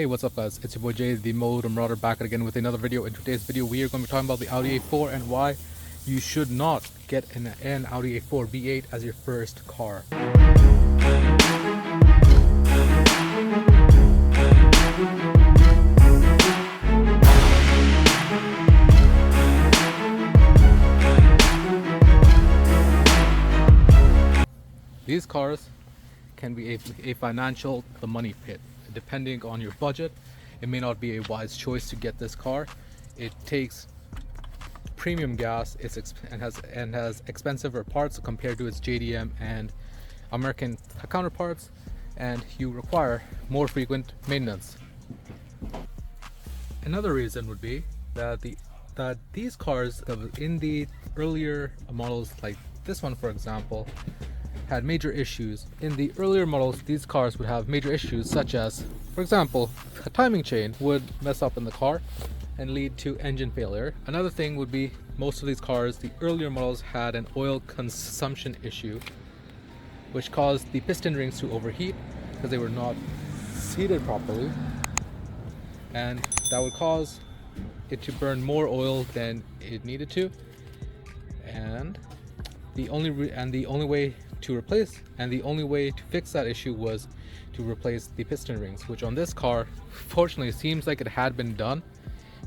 Hey, what's up guys, it's your boy Jay, the Motor Marauder, back again with another video. In today's video we are going to be talking about the Audi A4 and why you should not get an Audi A4 B8 as your first car. These cars can be a financial, the money pit. Depending on your budget, it may not be a wise choice to get this car. It takes premium gas, and has expensive parts compared to its JDM and American counterparts, and you require more frequent maintenance. Another reason would be that these cars in the earlier models, like this one for example, had major issues. In the earlier models, these cars would have major issues such as, for example, a timing chain would mess up in the car and lead to engine failure. Another thing would be most of these cars, the earlier models, had an oil consumption issue which caused the piston rings to overheat because they were not seated properly, and that would cause it to burn more oil than it needed to. And the only way to fix that issue was to replace the piston rings, which on this car fortunately seems like it had been done,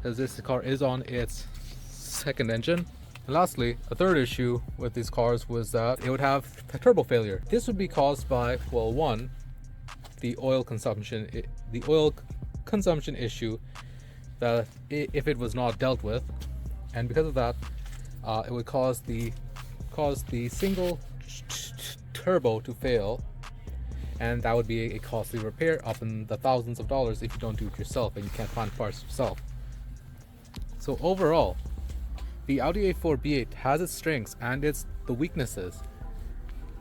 as this car is on its second engine. And lastly, a third issue with these cars was that it would have a turbo failure. This would be caused by, well, one, the oil consumption issue, that if it was not dealt with, and because of that, it would cause the single turbo to fail, and that would be a costly repair, up in the thousands of dollars if you don't do it yourself and you can't find parts yourself. So overall, the Audi A4 B8 has its strengths and the weaknesses,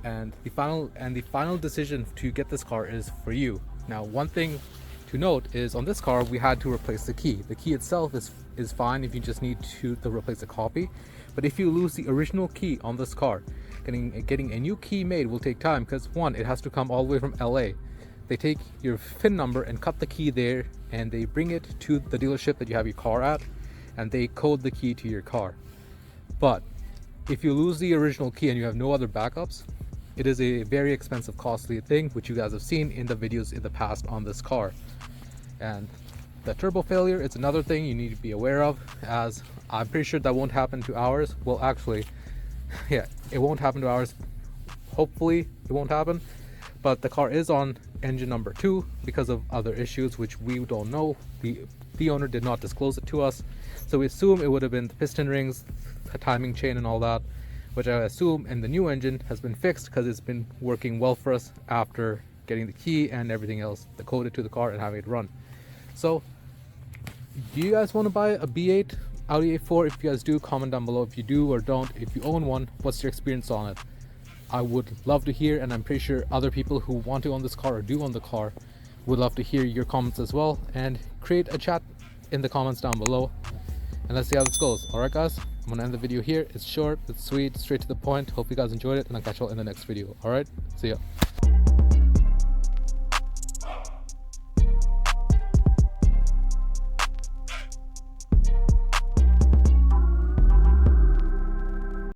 and the final decision to get this car is for you. Now, one thing to note is on this car we had to replace the key. The key itself is fine if you just need to replace a copy, but if you lose the original key on this car, getting a new key made will take time, because one, it has to come all the way from LA. They take your VIN number and cut the key there, and they bring it to the dealership that you have your car at, and they code the key to your car. But if you lose the original key and you have no other backups, it is a very expensive, costly thing, which you guys have seen in the videos in the past on this car. And the turbo failure, it's another thing you need to be aware of, as I'm pretty sure that won't happen to ours. Well, actually, yeah, it won't happen to ours. Hopefully it won't happen, but the car is on engine number 2 because of other issues which we don't know. The owner did not disclose it to us, so we assume it would have been the piston rings, the timing chain and all that, which I assume in the new engine has been fixed because it's been working well for us after getting the key and everything else coded to the car and having it run. So do you guys want to buy a B8 Audi A4? If you guys do, comment down below if you do or don't. If you own one, what's your experience on it? I would love to hear, and I'm pretty sure other people who want to own this car or do own the car would love to hear your comments as well, and create a chat in the comments down below, and let's see how this goes. Alright guys, I'm gonna end the video here. It's short, it's sweet, straight to the point. Hope you guys enjoyed it, and I'll catch you all in the next video. Alright, see ya.